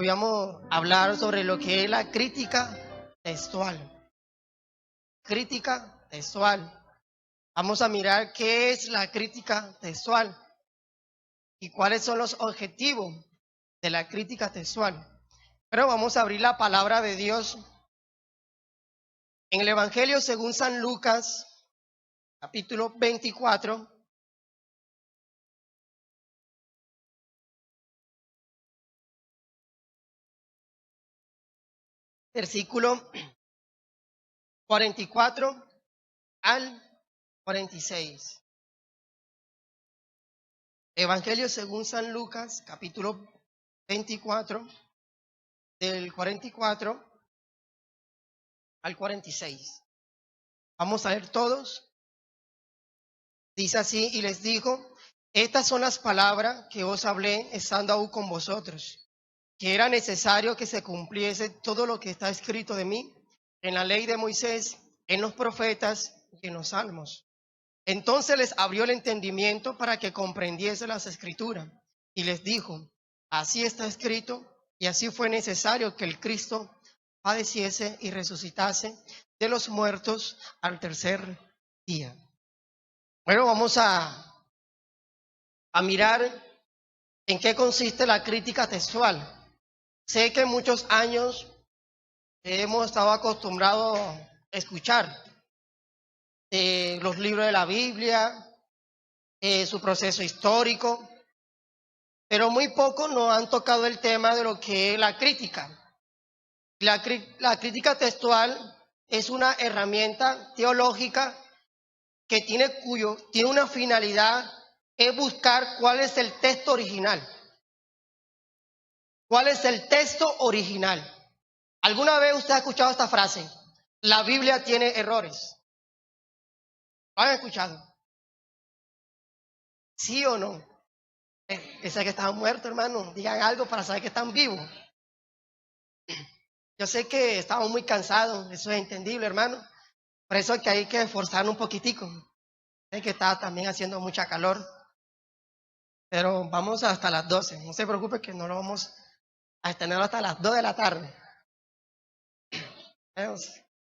Hoy vamos a hablar sobre lo que es la crítica textual. Crítica textual. Vamos a mirar qué es la crítica textual y cuáles son los objetivos de la crítica textual. Pero vamos a abrir la palabra de Dios en el Evangelio según San Lucas, capítulo 24. Versículo 44 al 46. Evangelio según San Lucas, capítulo 24, del 44 al 46. Vamos a leer todos. Dice así: y les dijo: estas son las palabras que os hablé estando aún con vosotros, que era necesario que se cumpliese todo lo que está escrito de mí en la ley de Moisés, en los profetas y en los salmos. Entonces les abrió el entendimiento para que comprendiese las escrituras, y les dijo: así está escrito, y así fue necesario que el Cristo padeciese y resucitase de los muertos al tercer día. Bueno, vamos a mirar en qué consiste la crítica textual. Sé que muchos años hemos estado acostumbrados a escuchar los libros de la Biblia, su proceso histórico, pero muy pocos nos han tocado el tema de lo que es la crítica. La crítica textual es una herramienta teológica que tiene una finalidad, es buscar cuál es el texto original. ¿Cuál es el texto original? ¿Alguna vez usted ha escuchado esta frase? La Biblia tiene errores. ¿Lo han escuchado? ¿Sí o no? Ese que están muertos, hermano, digan algo para saber que están vivos. Yo sé que estamos muy cansados, eso es entendible, hermano. Por eso es que hay que esforzarnos un poquitico. Sé que está también haciendo mucha calor. Pero vamos hasta las 12. No se preocupe que no lo vamos a extender hasta las 2 de la tarde.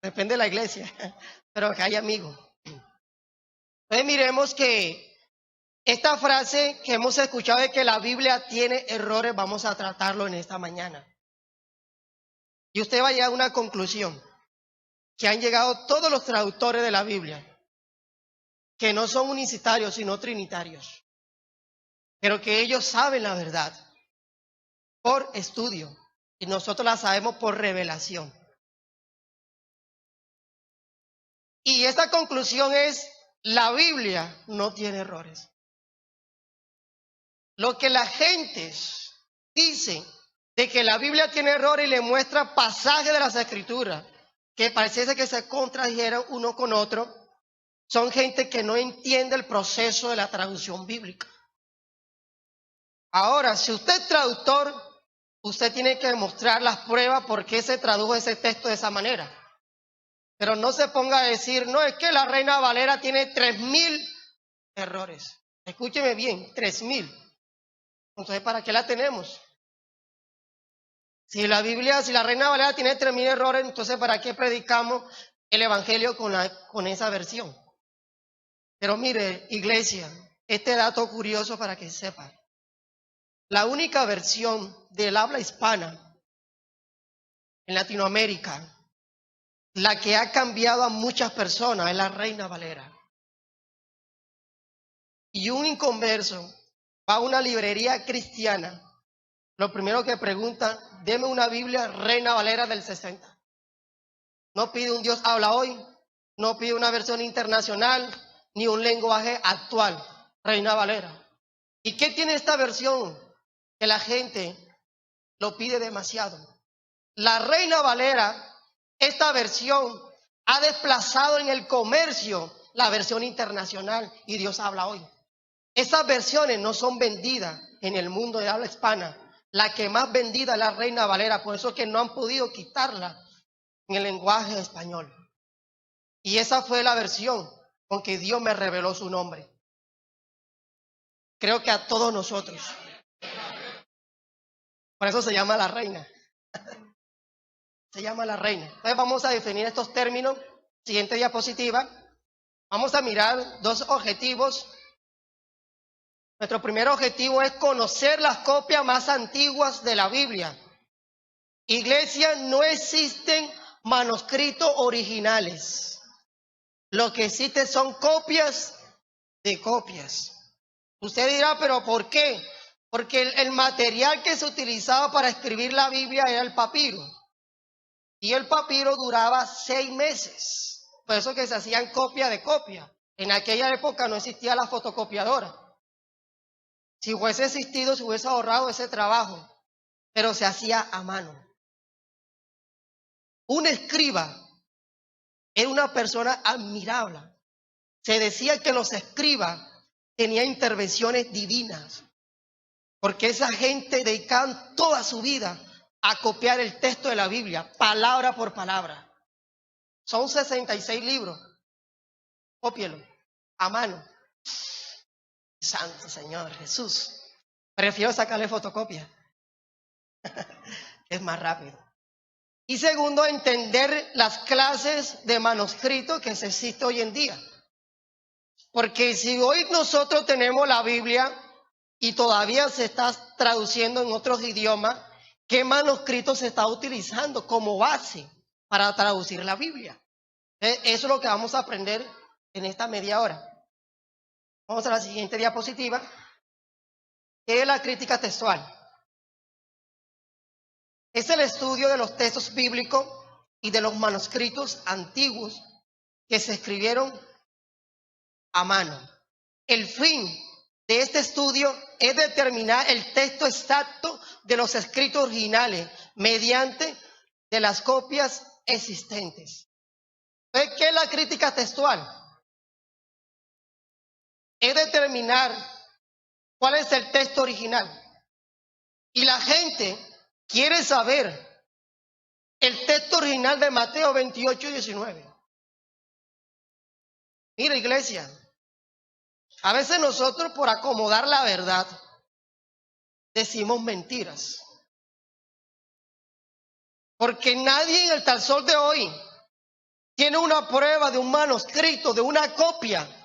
Depende de la iglesia, pero que hay amigos. Entonces miremos que esta frase que hemos escuchado de que la Biblia tiene errores, vamos a tratarlo en esta mañana. Y usted va a llegar a una conclusión, que han llegado todos los traductores de la Biblia, que no son unicitarios, sino trinitarios, pero que ellos saben la verdad por estudio, y nosotros la sabemos por revelación. Y esta conclusión es: la Biblia no tiene errores. Lo que la gente dice de que la Biblia tiene errores y le muestra pasajes de las Escrituras que pareciese que se contradijeran uno con otro, son gente que no entiende el proceso de la traducción bíblica. Ahora, si usted es traductor, usted tiene que demostrar las pruebas por qué se tradujo ese texto de esa manera. Pero no se ponga a decir: no, es que la Reina Valera tiene 3000 errores. Escúcheme bien, 3000. Entonces, ¿para qué la tenemos? Si la Reina Valera tiene 3000 errores, entonces ¿para qué predicamos el Evangelio con esa versión? Pero mire, iglesia, este dato curioso para que sepa. La única versión del habla hispana en Latinoamérica, la que ha cambiado a muchas personas, es la Reina Valera. Y un inconverso va a una librería cristiana, lo primero que pregunta: deme una Biblia Reina Valera del 60. No pide un Dios habla hoy, no pide una versión internacional, ni un lenguaje actual, Reina Valera. ¿Y qué tiene esta versión? Que la gente lo pide demasiado. La Reina Valera, esta versión, ha desplazado en el comercio la versión internacional y Dios habla hoy. Esas versiones no son vendidas en el mundo de habla hispana. La que más vendida es la Reina Valera, por eso es que no han podido quitarla en el lenguaje español. Y esa fue la versión con que Dios me reveló su nombre. Creo que a todos nosotros. Por eso se llama la reina. Se llama la reina. Entonces vamos a definir estos términos. Siguiente diapositiva. Vamos a mirar dos objetivos. Nuestro primer objetivo es conocer las copias más antiguas de la Biblia. Iglesia, no existen manuscritos originales. Lo que existe son copias de copias. Usted dirá, ¿pero por qué? Porque el material que se utilizaba para escribir la Biblia era el papiro. Y el papiro duraba 6 meses. Por eso que se hacían copia de copia. En aquella época no existía la fotocopiadora. Si hubiese existido, se hubiese ahorrado ese trabajo. Pero se hacía a mano. Un escriba era una persona admirable. Se decía que los escribas tenían intervenciones divinas. Porque esa gente dedicaban toda su vida a copiar el texto de la Biblia, palabra por palabra. Son 66 libros. Cópielo, a mano. Santo Señor Jesús. Prefiero sacarle fotocopia. Es más rápido. Y segundo, entender las clases de manuscrito que se existe hoy en día. Porque si hoy nosotros tenemos la Biblia y todavía se está traduciendo en otros idiomas, ¿qué manuscrito se está utilizando como base para traducir la Biblia? Eso es lo que vamos a aprender en esta media hora. Vamos a la siguiente diapositiva, que es la crítica textual. Es el estudio de los textos bíblicos y de los manuscritos antiguos que se escribieron a mano. El fin de este estudio es determinar el texto exacto de los escritos originales mediante de las copias existentes. ¿Qué es la crítica textual? Es determinar cuál es el texto original. Y la gente quiere saber el texto original de Mateo 28:19. Mira, iglesia, a veces nosotros por acomodar la verdad decimos mentiras. Porque nadie en el tal sol de hoy tiene una prueba de un manuscrito, de una copia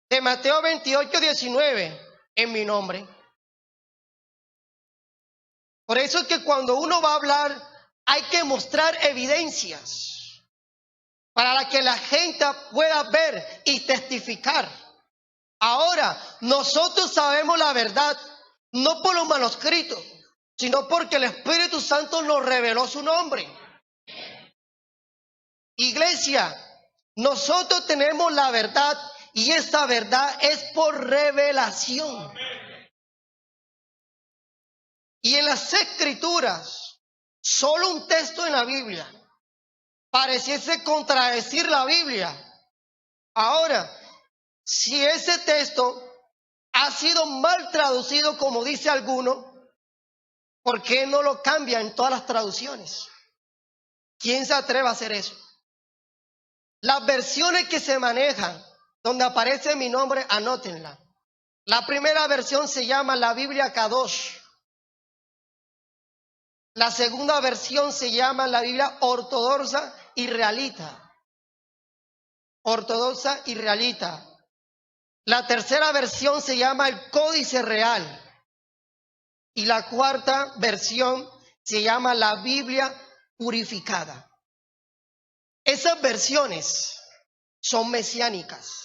de Mateo 28:19 en mi nombre. Por eso es que cuando uno va a hablar hay que mostrar evidencias para que la gente pueda ver y testificar. Ahora, nosotros sabemos la verdad no por los manuscritos, sino porque el Espíritu Santo nos reveló su nombre. Iglesia, nosotros tenemos la verdad y esta verdad es por revelación. Y en las Escrituras, solo un texto en la Biblia pareciese contradecir la Biblia. Ahora, si ese texto ha sido mal traducido, como dice alguno, ¿por qué no lo cambia en todas las traducciones? ¿Quién se atreve a hacer eso? Las versiones que se manejan, donde aparece mi nombre, anótenla. La primera versión se llama la Biblia Kadosh. La segunda versión se llama la Biblia ortodoxa israelita. Ortodoxa israelita. La tercera versión se llama el Códice Real. Y la cuarta versión se llama la Biblia purificada. Esas versiones son mesiánicas.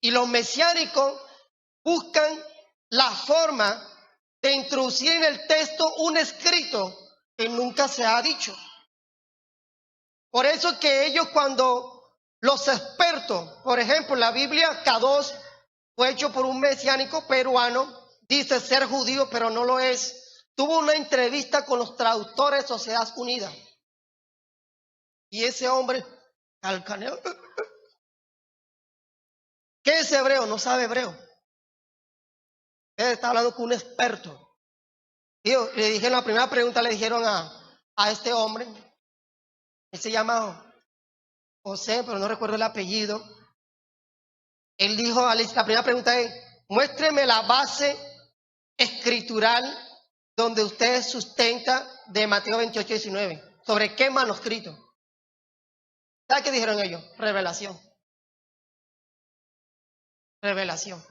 Y los mesiánicos buscan la forma de introducir en el texto un escrito que nunca se ha dicho. Por eso que ellos, cuando los expertos, por ejemplo, la Biblia K2 fue hecho por un mesiánico peruano, dice ser judío, pero no lo es. Tuvo una entrevista con los traductores de Sociedad Unida. Y ese hombre calcaneó. ¿Qué es hebreo? No sabe hebreo. Él está hablando con un experto. Y le dijeron, la primera pregunta le dijeron a este hombre. Él se llama José, pero no recuerdo el apellido. Él dijo, la primera pregunta es, muéstreme la base escritural donde usted sustenta de Mateo 28:19. ¿Sobre qué manuscrito? ¿Sabe qué dijeron ellos? Revelación. Revelación.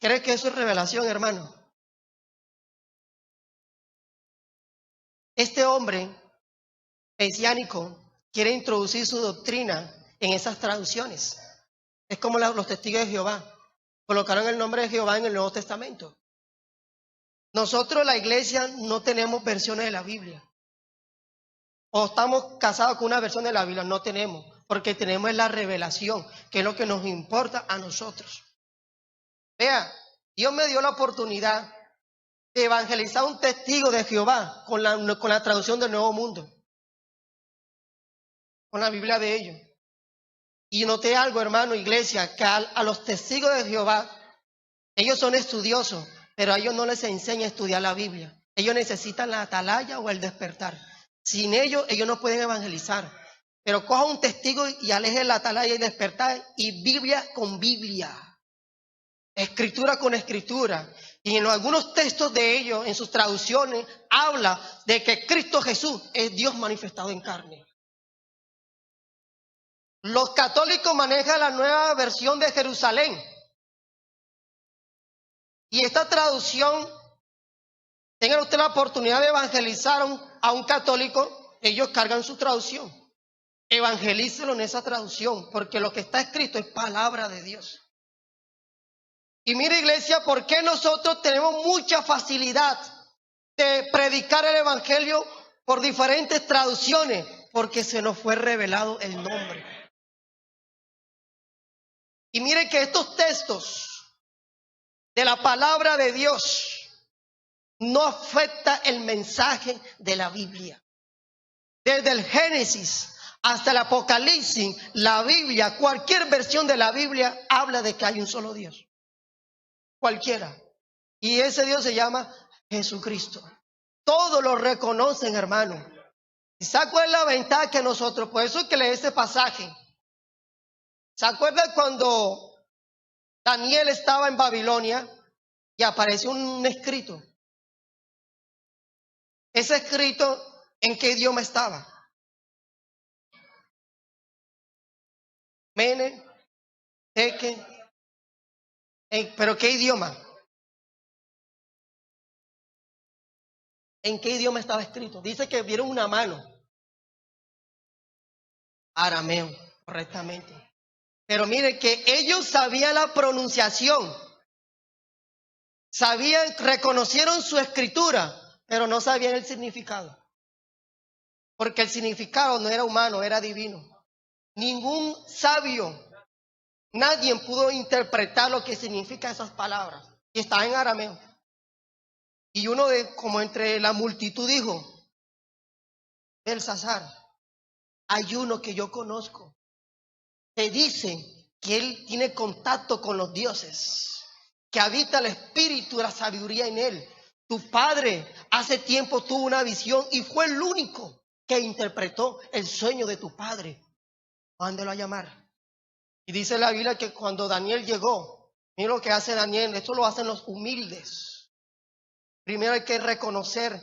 ¿Cree que eso es revelación, hermano? Este hombre mesiánico quiere introducir su doctrina en esas traducciones. Es como los testigos de Jehová. Colocaron el nombre de Jehová en el Nuevo Testamento. Nosotros, la iglesia, no tenemos versiones de la Biblia. O estamos casados con una versión de la Biblia, no tenemos, porque tenemos la revelación, que es lo que nos importa a nosotros. Vea, Dios me dio la oportunidad de evangelizar a un testigo de Jehová con la traducción del Nuevo Mundo, con la Biblia de ellos. Y noté algo, hermano, iglesia, que a los testigos de Jehová, ellos son estudiosos, pero a ellos no les enseña a estudiar la Biblia. Ellos necesitan la atalaya o el despertar. Sin ellos no pueden evangelizar. Pero coja un testigo y aleje la atalaya y despertar, y Biblia con Biblia, escritura con escritura. Y en algunos textos de ellos, en sus traducciones, habla de que Cristo Jesús es Dios manifestado en carne. Los católicos manejan la nueva versión de Jerusalén. Y esta traducción, tenga usted la oportunidad de evangelizar a un católico, ellos cargan su traducción. Evangelícelo en esa traducción, porque lo que está escrito es palabra de Dios. Y mire, iglesia, ¿por qué nosotros tenemos mucha facilidad de predicar el evangelio por diferentes traducciones? Porque se nos fue revelado el nombre. Y mire que estos textos de la palabra de Dios no afecta el mensaje de la Biblia. Desde el Génesis hasta el Apocalipsis, la Biblia, cualquier versión de la Biblia habla de que hay un solo Dios. Cualquiera. Y ese Dios se llama Jesucristo. Todos lo reconocen, hermano. ¿Y se acuerdan la ventaja que nosotros? Por eso es que lee ese pasaje. ¿Se acuerdan cuando Daniel estaba en Babilonia y apareció un escrito? Ese escrito, ¿en qué idioma estaba? Mene, Teque. ¿Pero qué idioma? ¿En qué idioma estaba escrito? Dice que vieron una mano. Arameo, correctamente. Pero mire que ellos sabían la pronunciación. Reconocieron su escritura, pero no sabían el significado. Porque el significado no era humano, era divino. Ningún sabio, nadie pudo interpretar lo que significan esas palabras. Y está en arameo. Y uno como entre la multitud dijo, Belsasar, hay uno que yo conozco que dice que él tiene contacto con los dioses, que habita el espíritu de la sabiduría en él. Tu padre hace tiempo tuvo una visión y fue el único que interpretó el sueño de tu padre. Mándelo a llamar. Y dice la Biblia que cuando Daniel llegó, mira lo que hace Daniel, esto lo hacen los humildes. Primero hay que reconocer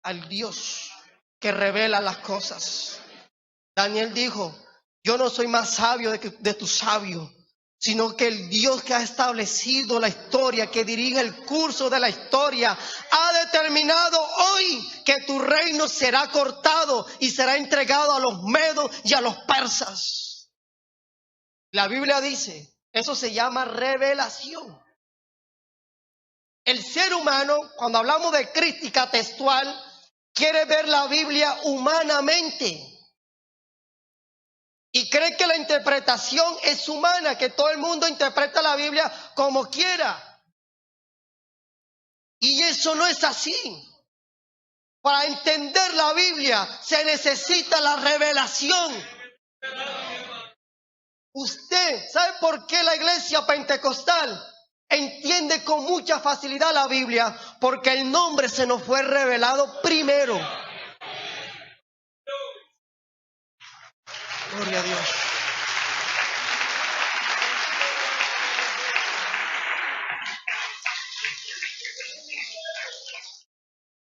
al Dios que revela las cosas. Daniel dijo, yo no soy más sabio de tu sabio, sino que el Dios que ha establecido la historia, que dirige el curso de la historia, ha determinado hoy que tu reino será cortado y será entregado a los medos y a los persas. La Biblia dice, eso se llama revelación. El ser humano, cuando hablamos de crítica textual, quiere ver la Biblia humanamente. Y cree que la interpretación es humana, que todo el mundo interpreta la Biblia como quiera. Y eso no es así. Para entender la Biblia se necesita la revelación. Usted, ¿sabe por qué la iglesia pentecostal entiende con mucha facilidad la Biblia? Porque el nombre se nos fue revelado primero. Gloria a Dios.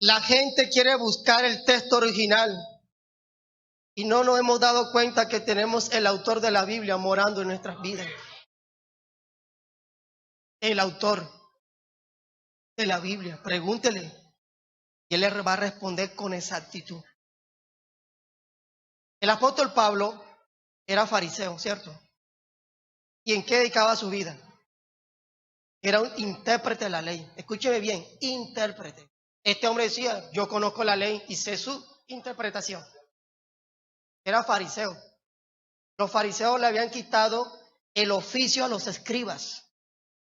La gente quiere buscar el texto original y no nos hemos dado cuenta que tenemos el autor de la Biblia morando en nuestras vidas. El autor de la Biblia. Pregúntele y él le va a responder con exactitud. El apóstol Pablo era fariseo, ¿cierto? ¿Y en qué dedicaba su vida? Era un intérprete de la ley. Escúcheme bien, intérprete. Este hombre decía, yo conozco la ley y sé su interpretación. Era fariseo. Los fariseos le habían quitado el oficio a los escribas,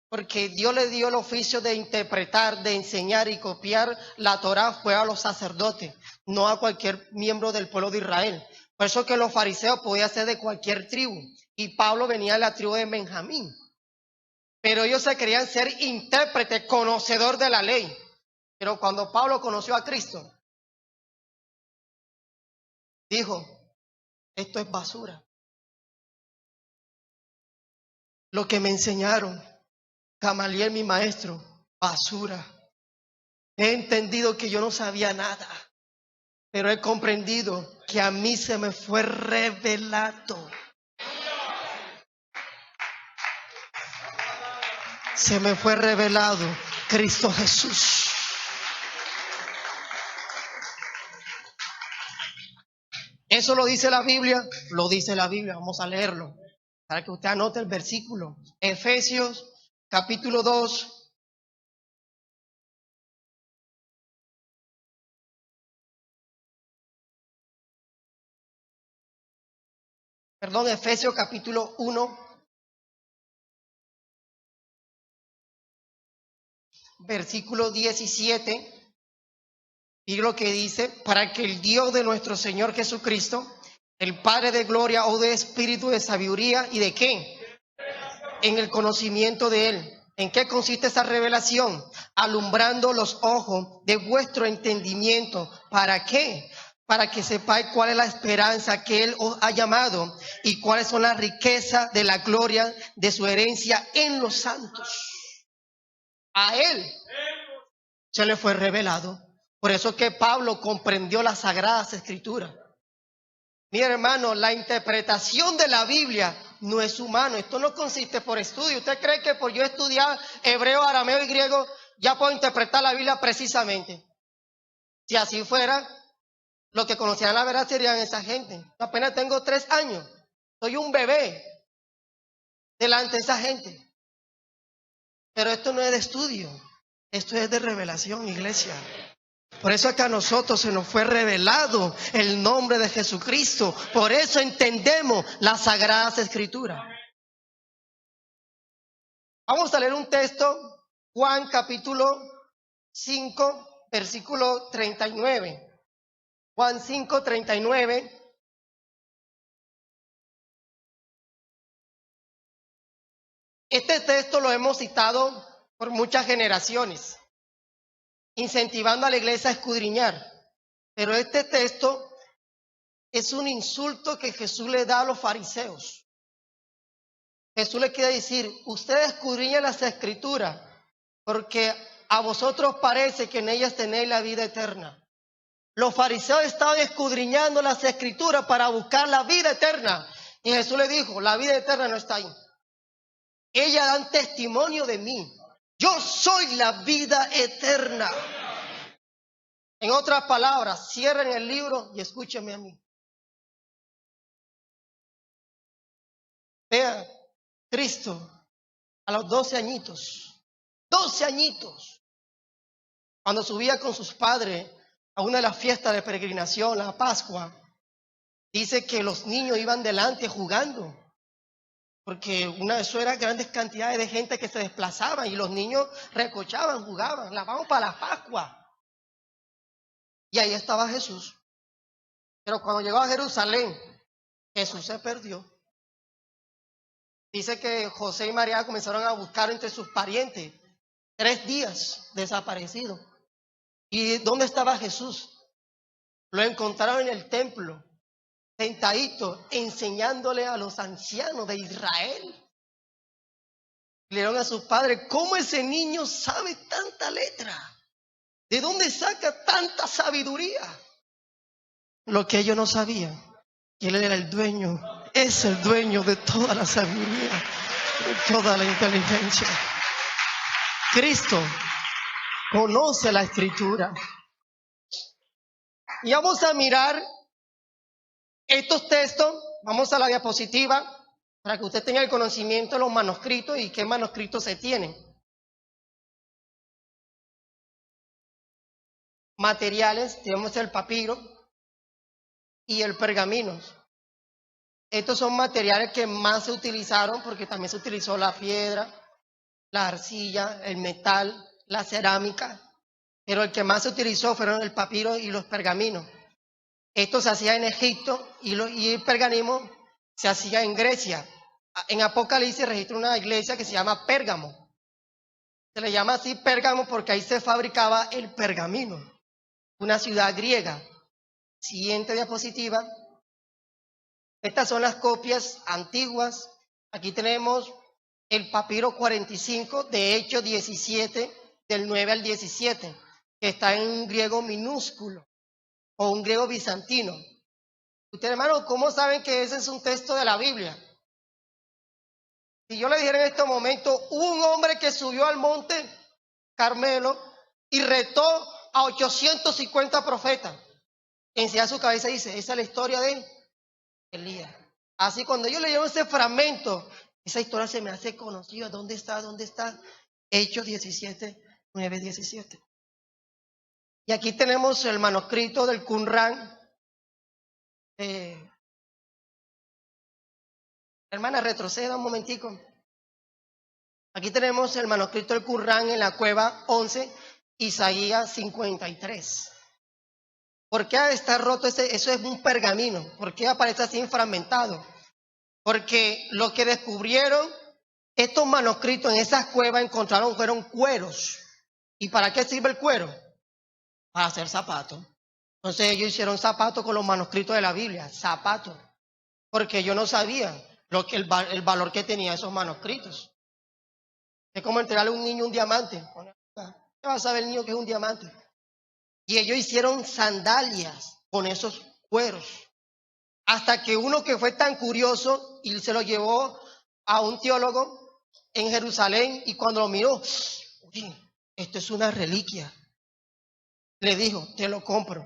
porque Dios le dio el oficio de interpretar, de enseñar y copiar la Torá fue a los sacerdotes, no a cualquier miembro del pueblo de Israel. Por eso que los fariseos podían ser de cualquier tribu, y Pablo venía de la tribu de Benjamín. Pero ellos se querían ser intérprete, conocedor de la ley. Pero cuando Pablo conoció a Cristo, dijo, esto es basura. Lo que me enseñaron, Gamaliel, mi maestro, basura. He entendido que yo no sabía nada, pero he comprendido que a mí se me fue revelado. Se me fue revelado Cristo Jesús. Eso lo dice la Biblia, lo dice la Biblia. Vamos a leerlo para que usted anote el versículo. Efesios capítulo 2. Efesios capítulo 1. Versículo 17. Y lo que dice, para que el Dios de nuestro Señor Jesucristo, el Padre de gloria, o de espíritu de sabiduría, ¿y de qué? En el conocimiento de Él. ¿En qué consiste esa revelación? Alumbrando los ojos de vuestro entendimiento. ¿Para qué? Para que sepáis cuál es la esperanza que Él os ha llamado y cuáles son las riquezas de la gloria de su herencia en los santos. A Él se le fue revelado. Por eso que Pablo comprendió las sagradas escrituras. Mi hermano, la interpretación de la Biblia no es humano. Esto no consiste por estudio. ¿Usted cree que por yo estudiar hebreo, arameo y griego ya puedo interpretar la Biblia precisamente? Si así fuera, los que conocían la verdad serían esa gente. Yo apenas tengo 3 años. Soy un bebé delante de esa gente. Pero esto no es de estudio. Esto es de revelación, iglesia. Por eso es que a nosotros se nos fue revelado el nombre de Jesucristo. Por eso entendemos las sagradas escrituras. Vamos a leer un texto, Juan capítulo 5, versículo 39. Juan 5, 39. Este texto lo hemos citado por muchas generaciones, incentivando a la iglesia a escudriñar. Pero este texto es un insulto que Jesús le da a los fariseos. Jesús le quiere decir, ustedes escudriñan las escrituras, porque a vosotros parece que en ellas tenéis la vida eterna. Los fariseos estaban escudriñando las escrituras para buscar la vida eterna. Y Jesús le dijo, la vida eterna no está ahí. Ellas dan testimonio de mí. Yo soy la vida eterna. En otras palabras, cierren el libro y escúchenme a mí. Vean, Cristo a los 12 añitos, cuando subía con sus padres a una de las fiestas de peregrinación, la Pascua, dice que los niños iban delante jugando, porque eso era grandes cantidades de gente que se desplazaban y los niños recochaban, jugaban, la vamos para la Pascua. Y ahí estaba Jesús. Pero cuando llegó a Jerusalén, Jesús se perdió. Dice que José y María comenzaron a buscar entre sus parientes. 3 días desaparecido. ¿Y dónde estaba Jesús? Lo encontraron en el templo, sentadito, enseñándole a los ancianos de Israel. Le dieron a sus padres, ¿cómo ese niño sabe tanta letra? ¿De dónde saca tanta sabiduría? Lo que ellos no sabían, que Él era el dueño, es el dueño de toda la sabiduría, de toda la inteligencia. Cristo conoce la Escritura. Y vamos a mirar estos textos. Vamos a la diapositiva para que usted tenga el conocimiento de los manuscritos y qué manuscritos se tienen. Materiales, tenemos el papiro y el pergamino. Estos son materiales que más se utilizaron porque también se utilizó la piedra, la arcilla, el metal, la cerámica, pero el que más se utilizó fueron el papiro y los pergaminos. Esto se hacía en Egipto y el pergamino se hacía en Grecia. En Apocalipsis registra una iglesia que se llama Pérgamo. Se le llama así Pérgamo porque ahí se fabricaba el pergamino, una ciudad griega. Siguiente diapositiva. Estas son las copias antiguas. Aquí tenemos el papiro 45 de Hechos 17, del 9 al 17, que está en un griego minúsculo o un griego bizantino. Ustedes, hermanos, ¿cómo saben que ese es un texto de la Biblia? Si yo le dijera en este momento, hubo un hombre que subió al monte Carmelo y retó a 850 profetas. Enseguida su cabeza dice, esa es la historia de Elías. Así cuando yo leí ese fragmento, esa historia se me hace conocida. ¿Dónde está? ¿Dónde está? Hechos 17, 9, 17. Y aquí tenemos el manuscrito del Qumrán. Hermana, retroceda un momentico. Aquí tenemos el manuscrito del Qumrán en la cueva 11, Isaías 53. ¿Por qué está roto eso? Es un pergamino. ¿Por qué aparece así fragmentado? Porque lo que descubrieron estos manuscritos en esas cuevas encontraron fueron cueros. ¿Y para qué sirve el cuero? Para hacer zapatos. Entonces ellos hicieron zapatos con los manuscritos de la Biblia, zapatos, porque ellos no sabían el valor que tenían esos manuscritos. Es como entregarle a un niño un diamante. ¿Qué va a saber el niño que es un diamante? Y ellos hicieron sandalias con esos cueros. Hasta que uno que fue tan curioso y se lo llevó a un teólogo en Jerusalén y cuando lo miró, oye, esto es una reliquia. Le dijo, te lo compro.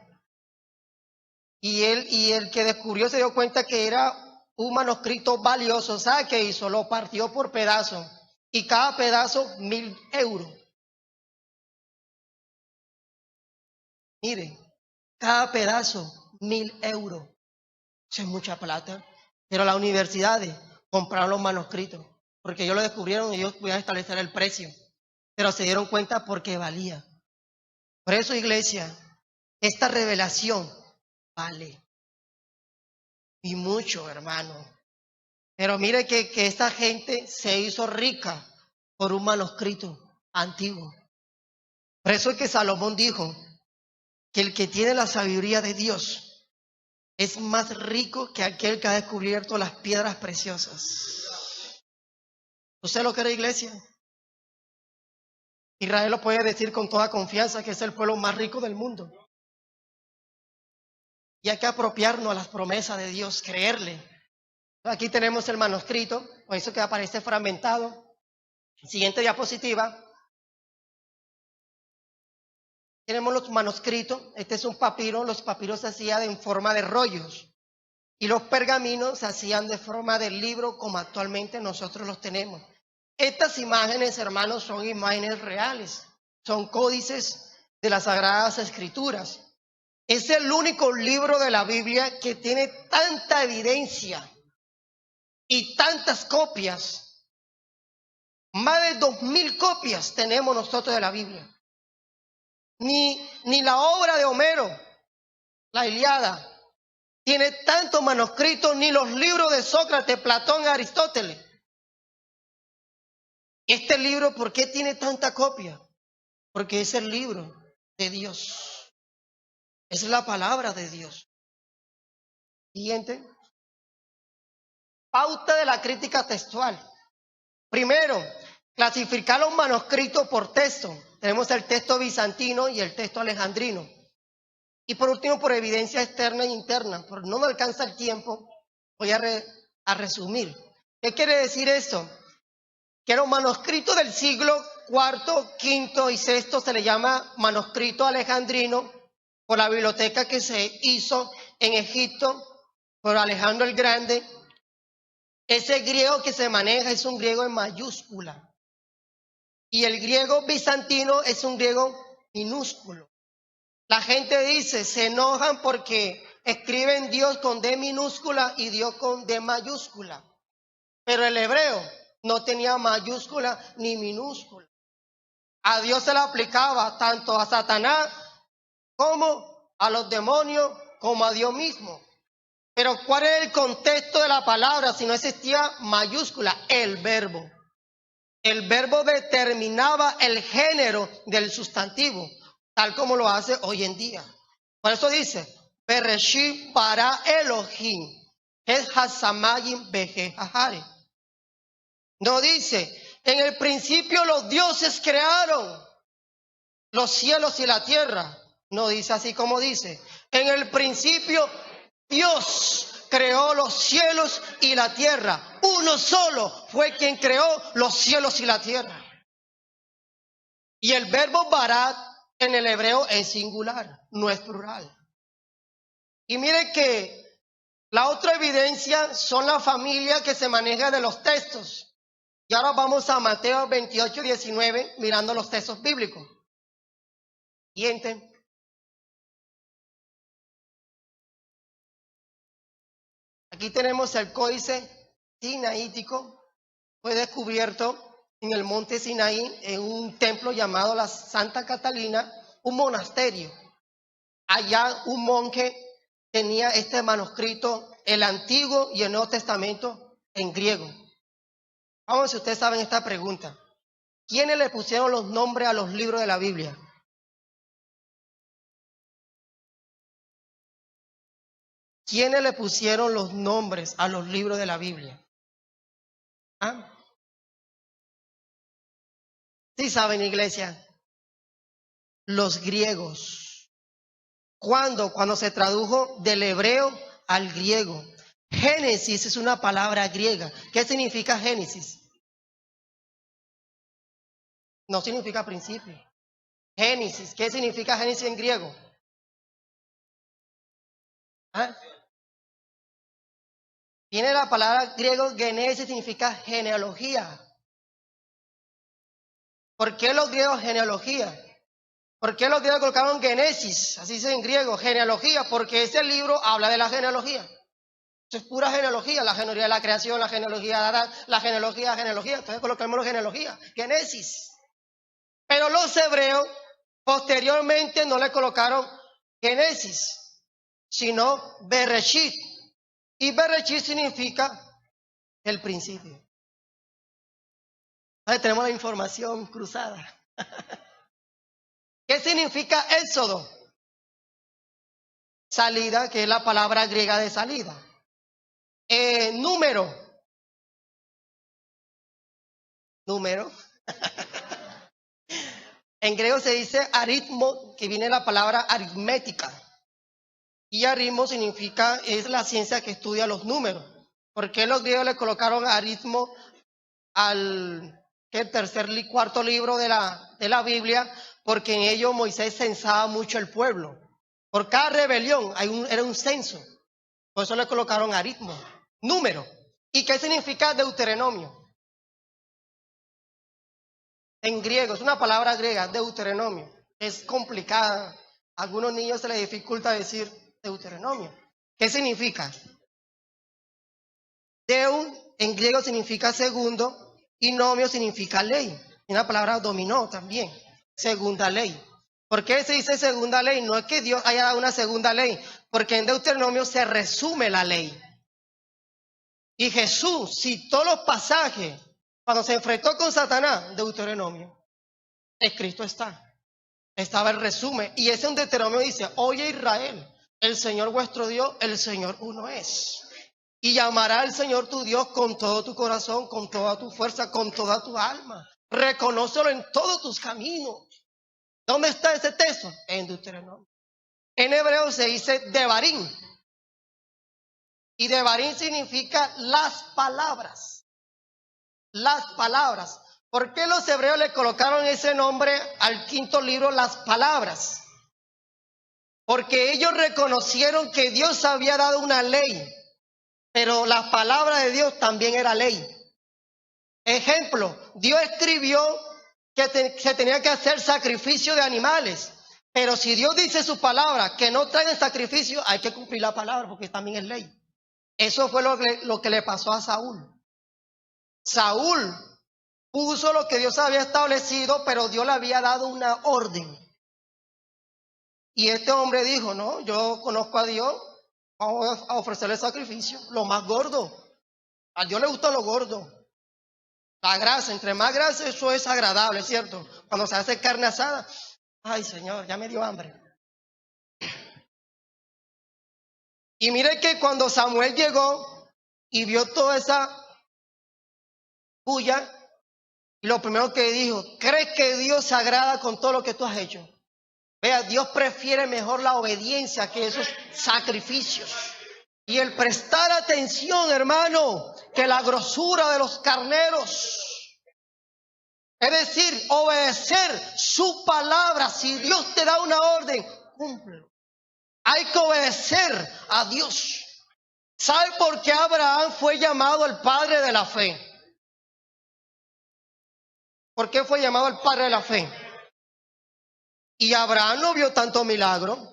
Y el que descubrió se dio cuenta que era un manuscrito valioso. ¿Sabe qué hizo? Lo partió por pedazos. Y cada pedazo 1.000 euros. Mire, cada pedazo 1.000 euros. Eso es mucha plata. Pero las universidades compraron los manuscritos. Porque ellos lo descubrieron y ellos pudieron establecer el precio. Pero se dieron cuenta porque valía. Por eso, iglesia, esta revelación vale. Y mucho, hermano. Pero mire que esta gente se hizo rica por un manuscrito antiguo. Por eso es que Salomón dijo que el que tiene la sabiduría de Dios es más rico que aquel que ha descubierto las piedras preciosas. ¿Usted lo cree, iglesia? Israel lo puede decir con toda confianza que es el pueblo más rico del mundo. Y hay que apropiarnos a las promesas de Dios, creerle. Aquí tenemos el manuscrito, por eso que aparece fragmentado. Siguiente diapositiva. Tenemos los manuscritos. Este es un papiro. Los papiros se hacían en forma de rollos. Y los pergaminos se hacían de forma de libro como actualmente nosotros los tenemos. Estas imágenes, hermanos, son imágenes reales. Son códices de las Sagradas Escrituras. Es el único libro de la Biblia que tiene tanta evidencia y tantas copias. Más de 2.000 copias tenemos nosotros de la Biblia. Ni la obra de Homero, la Ilíada, tiene tantos manuscritos, ni los libros de Sócrates, Platón y Aristóteles. Este libro, ¿por qué tiene tanta copia? Porque es el libro de Dios. Es la palabra de Dios. Siguiente. Pauta de la crítica textual. Primero, clasificar los manuscritos por texto. Tenemos el texto bizantino y el texto alejandrino. Y por último, por evidencia externa e interna. Pero no me alcanza el tiempo, voy a resumir. ¿Qué quiere decir esto? Que los manuscritos del siglo IV, V y VI se le llama manuscrito alejandrino por la biblioteca que se hizo en Egipto por Alejandro el Grande. Ese griego que se maneja es un griego en mayúscula. Y el griego bizantino es un griego minúsculo. La gente dice, se enojan porque escriben Dios con D minúscula y Dios con D mayúscula. Pero el hebreo no tenía mayúscula ni minúscula. A Dios se le aplicaba tanto a Satanás como a los demonios como a Dios mismo. Pero ¿cuál es el contexto de la palabra si no existía mayúscula? El verbo. El verbo determinaba el género del sustantivo, tal como lo hace hoy en día. Por eso dice, Bereshit bara Elohim, es hasamayim behehare. No dice, en el principio los dioses crearon los cielos y la tierra. No dice así como dice. En el principio Dios creó los cielos y la tierra. Uno solo fue quien creó los cielos y la tierra. Y el verbo barat en el hebreo es singular, no es plural. Y mire que la otra evidencia son la familia que se maneja de los textos. Y ahora vamos a Mateo 28, 19, mirando los textos bíblicos. Siguiente. Aquí tenemos el códice sinaítico. Fue descubierto en el monte Sinaí, en un templo llamado la Santa Catalina, un monasterio. Allá un monje tenía este manuscrito, el Antiguo y el Nuevo Testamento en griego. Vamos a ver si ustedes saben esta pregunta. ¿Quiénes le pusieron los nombres a los libros de la Biblia? ¿Quiénes le pusieron los nombres a los libros de la Biblia? ¿Ah? ¿Sí saben, iglesia? Los griegos. ¿Cuándo? Cuando se tradujo del hebreo al griego. Génesis es una palabra griega. ¿Qué significa Génesis? No significa principio. Génesis. ¿Qué significa Génesis en griego? ¿Ah? Viene la palabra griego genesis, significa genealogía. ¿Por qué los griegos genealogía? ¿Por qué los griegos colocaron genesis? Así dice en griego, genealogía, porque ese libro habla de la genealogía. Eso es pura genealogía, la genealogía de la creación, la genealogía de Adán, la genealogía. Entonces colocamos la genealogía, genesis. Pero los hebreos posteriormente no le colocaron genesis, sino Bereshit. Y Bereshit significa el principio. Entonces tenemos la información cruzada. ¿Qué significa éxodo? Salida, que es la palabra griega de salida. Número. En griego se dice aritmo, que viene de la palabra aritmética. Y aritmo significa, es la ciencia que estudia los números. ¿Por qué los griegos le colocaron aritmo al tercer y cuarto libro de la Biblia? Porque en ello Moisés censaba mucho el pueblo. Por cada rebelión era un censo. Por eso le colocaron aritmo, número. ¿Y qué significa Deuteronomio? En griego, es una palabra griega, Deuteronomio. Es complicada. A algunos niños se les dificulta decir Deuteronomio. ¿Qué significa? Deu en griego significa segundo y nomio significa ley. Y una palabra dominó también, segunda ley. ¿Por qué se dice segunda ley? No es que Dios haya dado una segunda ley, porque en Deuteronomio se resume la ley. Y Jesús citó los pasajes cuando se enfrentó con Satanás, Deuteronomio. Escrito está. Estaba el resumen. Y ese en Deuteronomio dice, oye Israel, el Señor vuestro Dios, el Señor uno es. Y llamará al Señor tu Dios con todo tu corazón, con toda tu fuerza, con toda tu alma. Reconócelo en todos tus caminos. ¿Dónde está ese texto? En Deuteronomio. En hebreo se dice Devarim. Y Devarim significa las palabras. Las palabras. ¿Por qué los hebreos le colocaron ese nombre al quinto libro, las palabras? Porque ellos reconocieron que Dios había dado una ley, pero la palabra de Dios también era ley. Ejemplo, Dios escribió que se tenía que hacer sacrificio de animales, pero si Dios dice su palabra que no traigan sacrificio, hay que cumplir la palabra porque también es ley. Eso fue lo que le pasó a Saúl. Saúl puso lo que Dios había establecido, pero Dios le había dado una orden. Y este hombre dijo, no, yo conozco a Dios, vamos a ofrecerle sacrificio, lo más gordo. A Dios le gusta lo gordo. La grasa, entre más grasa, eso es agradable, ¿cierto? Cuando se hace carne asada, ay Señor, ya me dio hambre. Y mire que cuando Samuel llegó y vio toda esa bulla, lo primero que dijo, ¿crees que Dios se agrada con todo lo que tú has hecho? Vea, Dios prefiere mejor la obediencia que esos sacrificios. Y el prestar atención, hermano, que la grosura de los carneros. Es decir, obedecer su palabra. Si Dios te da una orden, cúmplelo. Hay que obedecer a Dios. ¿Sabe por qué Abraham fue llamado el padre de la fe? ¿Por qué fue llamado el padre de la fe? Y Abraham no vio tanto milagro.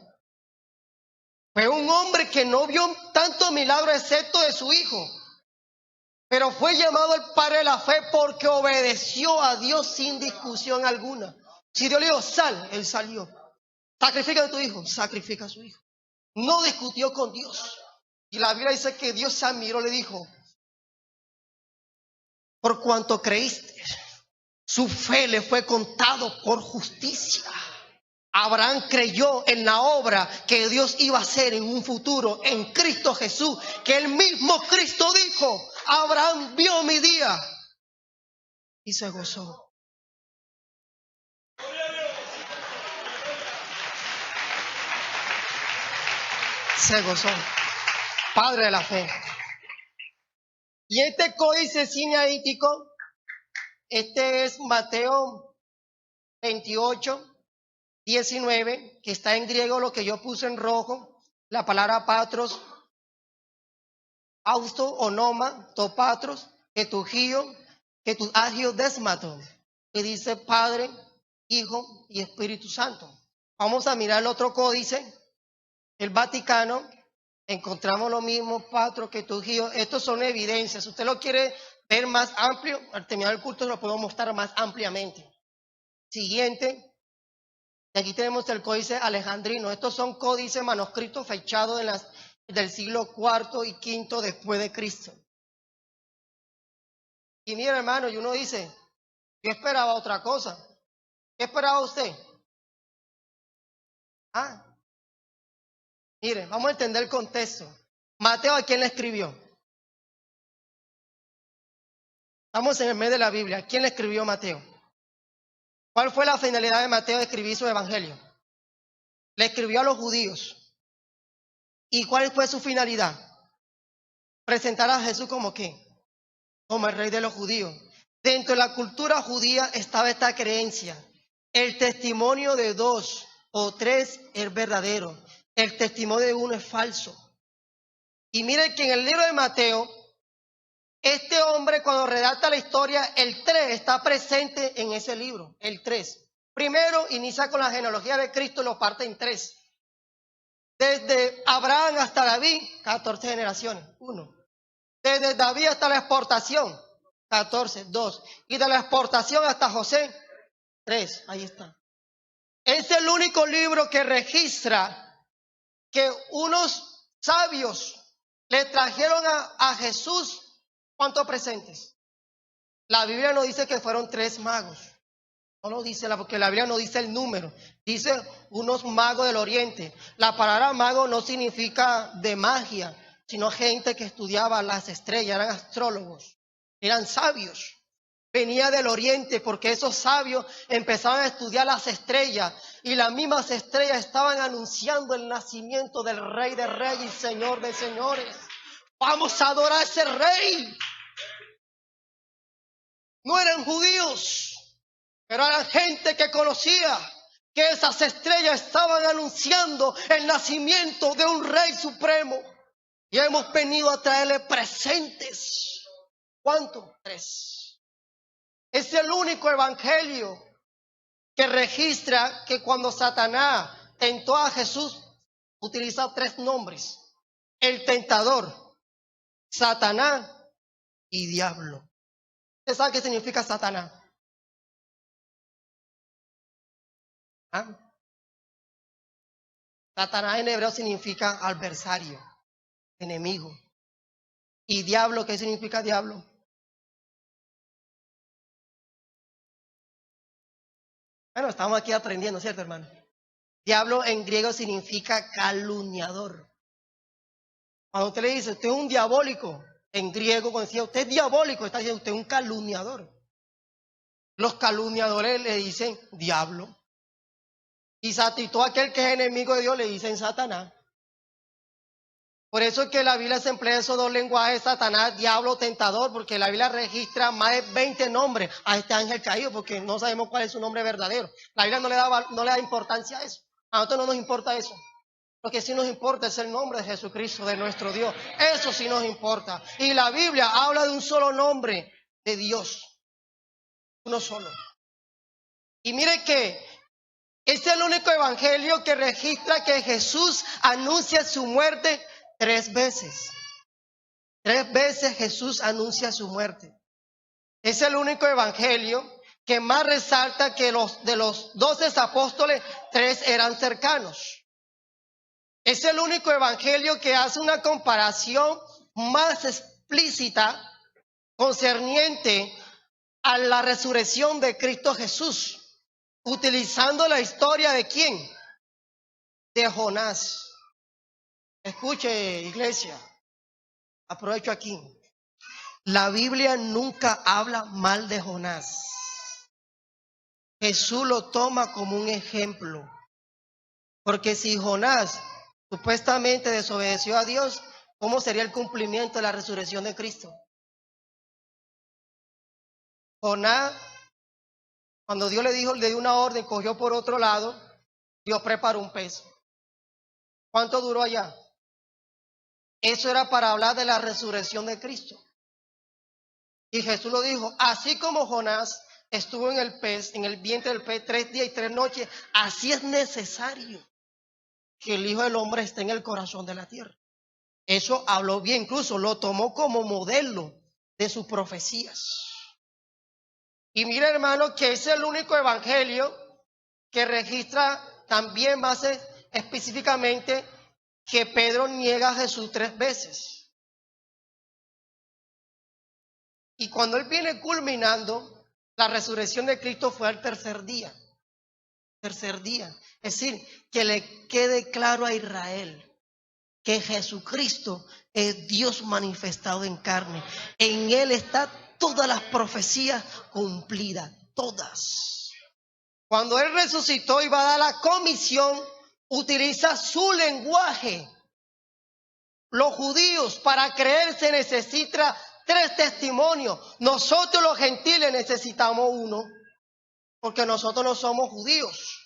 Fue un hombre que no vio tanto milagro excepto de su hijo. Pero fue llamado el padre de la fe porque obedeció a Dios sin discusión alguna. Si Dios le dijo, sal, él salió. Sacrifica a tu hijo, sacrifica a su hijo. No discutió con Dios. Y la Biblia dice que Dios se admiró, le dijo, por cuanto creíste, su fe le fue contado por justicia. Abraham creyó en la obra que Dios iba a hacer en un futuro en Cristo Jesús, que el mismo Cristo dijo, Abraham vio mi día y se gozó. Se gozó. Padre de la fe. Y este códice sinaítico, este es Mateo 28, 19, que está en griego, lo que yo puse en rojo, la palabra patros, austo, onoma, topatros, ketugio, ketugagio desmato, que dice Padre, Hijo y Espíritu Santo. Vamos a mirar el otro códice, el Vaticano, encontramos lo mismo, patro, ketugio, estos son evidencias. Si usted lo quiere ver más amplio, al terminar el culto lo podemos mostrar más ampliamente. Siguiente. Y aquí tenemos el códice alejandrino. Estos son códices manuscritos fechados del siglo IV y V después de Cristo. Y mira, hermano, y uno dice, yo esperaba otra cosa. ¿Qué esperaba usted? Mire, vamos a entender el contexto. Mateo, ¿a quién le escribió? Estamos en el mes de la Biblia. ¿A quién le escribió Mateo? ¿Cuál fue la finalidad de Mateo de escribir su evangelio? Le escribió a los judíos. ¿Y cuál fue su finalidad? Presentar a Jesús como ¿qué? Como el rey de los judíos. Dentro de la cultura judía estaba esta creencia. El testimonio de 2 o 3 es verdadero. El testimonio de uno es falso. Y mire que en el libro de Mateo, este hombre cuando redacta la historia, el 3 está presente en ese libro, el 3. Primero inicia con la genealogía de Cristo y lo parte en 3. Desde Abraham hasta David, 14 generaciones, 1. Desde David hasta la exportación, 14, 2. Y de la exportación hasta José, 3. Ahí está. Es el único libro que registra que unos sabios le trajeron a Jesús. ¿Cuántos presentes? La Biblia no dice que fueron 3 magos. No lo dice, porque la Biblia no dice el número. Dice unos magos del oriente. La palabra mago no significa de magia, sino gente que estudiaba las estrellas, eran astrólogos, eran sabios. venía del oriente, porque esos sabios empezaban a estudiar las estrellas y las mismas estrellas estaban anunciando el nacimiento del Rey de Reyes y Señor de Señores. Vamos a adorar a ese Rey. No eran judíos, pero eran gente que conocía que esas estrellas estaban anunciando el nacimiento de un Rey supremo. Y hemos venido a traerle presentes. ¿Cuántos? 3. Es el único evangelio que registra que cuando Satanás tentó a Jesús, utiliza 3 nombres: el tentador, Satanás y diablo. ¿Usted sabe qué significa Satanás? ¿Ah? Satanás en hebreo significa adversario, enemigo. ¿Y diablo qué significa diablo? Bueno, estamos aquí aprendiendo, ¿cierto, hermano? Diablo en griego significa calumniador. Cuando usted le dice, usted es un diabólico, en griego, cuando decía usted es diabólico, está diciendo usted es un calumniador. Los calumniadores le dicen diablo. Y todo aquel que es enemigo de Dios le dicen Satanás. Por eso es que la Biblia se emplea esos 2 lenguajes: Satanás, diablo, tentador, porque la Biblia registra más de 20 nombres a este ángel caído, porque no sabemos cuál es su nombre verdadero. La Biblia no le da importancia a eso. A nosotros no nos importa eso. Lo que sí nos importa es el nombre de Jesucristo, de nuestro Dios. Eso sí nos importa. Y la Biblia habla de un solo nombre de Dios. Uno solo. Y mire que es el único evangelio que registra que Jesús anuncia su muerte 3 veces. 3 veces Jesús anuncia su muerte. Es el único evangelio que más resalta que de los 12 apóstoles, 3 eran cercanos. Es el único evangelio que hace una comparación más explícita concerniente a la resurrección de Cristo Jesús, utilizando la historia de ¿quién? De Jonás. Escuche, iglesia, aprovecho aquí. La Biblia nunca habla mal de Jonás. Jesús lo toma como un ejemplo. Porque si Jonás supuestamente desobedeció a Dios, ¿cómo sería el cumplimiento de la resurrección de Cristo? Jonás, cuando Dios le dio una orden, cogió por otro lado, Dios preparó un pez. ¿Cuánto duró allá? Eso era para hablar de la resurrección de Cristo. Y Jesús lo dijo: así como Jonás estuvo en el pez, en el vientre del pez 3 días y 3 noches, así es necesario que el Hijo del Hombre esté en el corazón de la tierra. Eso habló bien, incluso lo tomó como modelo de sus profecías. Y mira, hermano, que es el único evangelio que registra también más específicamente que Pedro niega a Jesús 3 veces. Y cuando él viene culminando, la resurrección de Cristo fue al 3er día. 3er día. Es decir, que le quede claro a Israel que Jesucristo es Dios manifestado en carne. En Él está todas las profecías cumplidas, todas. Cuando Él resucitó y va a dar la comisión, utiliza su lenguaje. Los judíos, para creer, se necesita 3 testimonios. Nosotros los gentiles necesitamos 1, porque nosotros no somos judíos.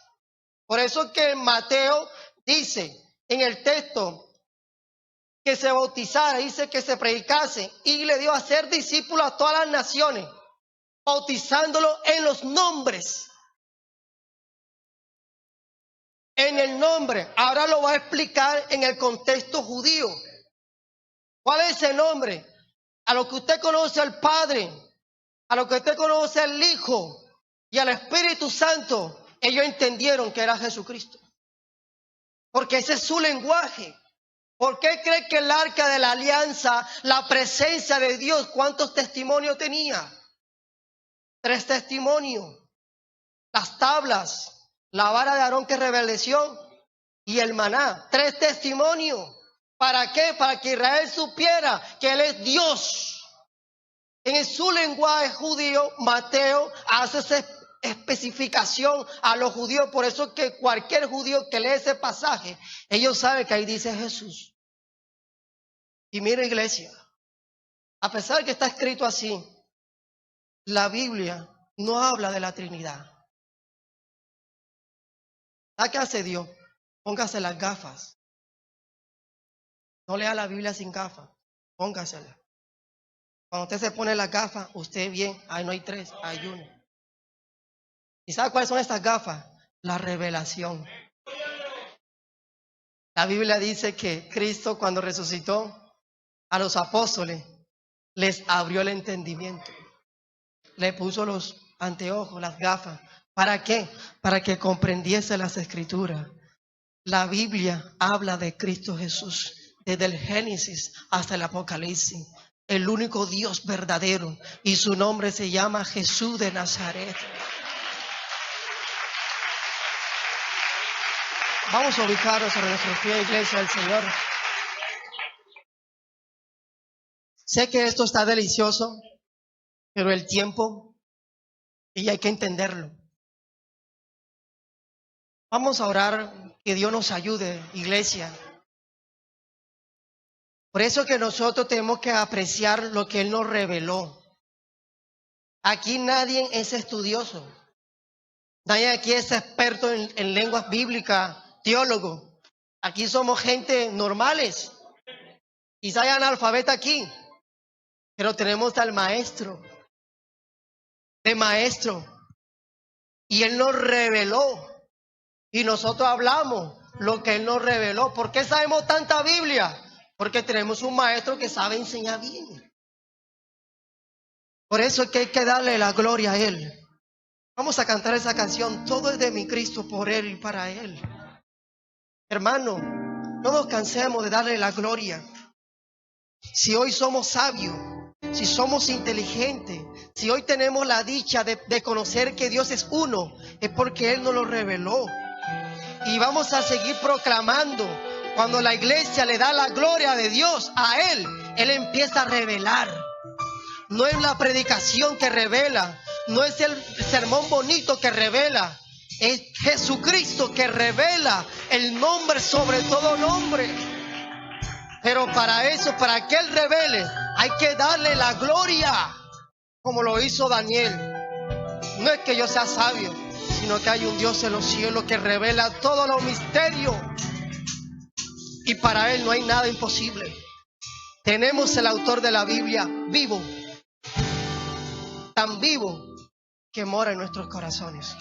Por eso es que Mateo dice en el texto que se bautizara, dice que se predicase, y le dio a ser discípulos a todas las naciones, bautizándolo en los nombres. En el nombre. Ahora lo va a explicar en el contexto judío. ¿Cuál es ese nombre? A lo que usted conoce al Padre, a lo que usted conoce al Hijo y al Espíritu Santo, ellos entendieron que era Jesucristo. Porque ese es su lenguaje. ¿Por qué cree que el arca de la alianza, la presencia de Dios, cuántos testimonios tenía? 3 testimonios. Las tablas, la vara de Aarón que reverdeció y el maná. 3 testimonios. ¿Para qué? Para que Israel supiera que Él es Dios. En su lenguaje judío, Mateo hace esa especificación a los judíos. Por eso que cualquier judío que lee ese pasaje, ellos saben que ahí dice Jesús. Y mira, iglesia, a pesar que está escrito así, la Biblia no habla de la Trinidad. ¿Sabes qué hace Dios? Póngase las gafas. No lea la Biblia sin gafas. Póngasela. Cuando usted se pone las gafas, usted bien, ahí no hay tres, hay uno. ¿Y sabe cuáles son estas gafas? La revelación. La Biblia dice que Cristo, cuando resucitó a los apóstoles, les abrió el entendimiento. Le puso los anteojos, las gafas. ¿Para qué? Para que comprendiese las Escrituras. La Biblia habla de Cristo Jesús, desde el Génesis hasta el Apocalipsis. El único Dios verdadero, y su nombre se llama Jesús de Nazaret. Vamos a ubicarnos sobre nuestros pies, iglesia del Señor. Sé que esto está delicioso, pero el tiempo, y hay que entenderlo. Vamos a orar, que Dios nos ayude, iglesia. Por eso que nosotros tenemos que apreciar lo que Él nos reveló. Aquí nadie es estudioso. Nadie aquí es experto en lenguas bíblicas, teólogo. Aquí somos gente normales. Quizá hay analfabeta aquí, pero tenemos al maestro. De maestro. Y Él nos reveló. Y nosotros hablamos lo que Él nos reveló. ¿Por qué sabemos tanta Biblia? Porque tenemos un maestro que sabe enseñar bien. Por eso es que hay que darle la gloria a Él. Vamos a cantar esa canción. Todo es de mi Cristo, por Él y para Él. Hermano, no nos cansemos de darle la gloria. Si hoy somos sabios, si somos inteligentes, si hoy tenemos la dicha de conocer que Dios es uno, es porque Él nos lo reveló. Y vamos a seguir proclamando. Cuando la iglesia le da la gloria de Dios a Él, Él empieza a revelar. No es la predicación que revela, no es el sermón bonito que revela, es Jesucristo que revela el nombre sobre todo nombre. Pero para eso, para que Él revele, hay que darle la gloria, como lo hizo Daniel. No es que yo sea sabio, sino que hay un Dios en los cielos que revela todos los misterios. Y para Él no hay nada imposible. Tenemos el autor de la Biblia vivo, tan vivo que mora en nuestros corazones.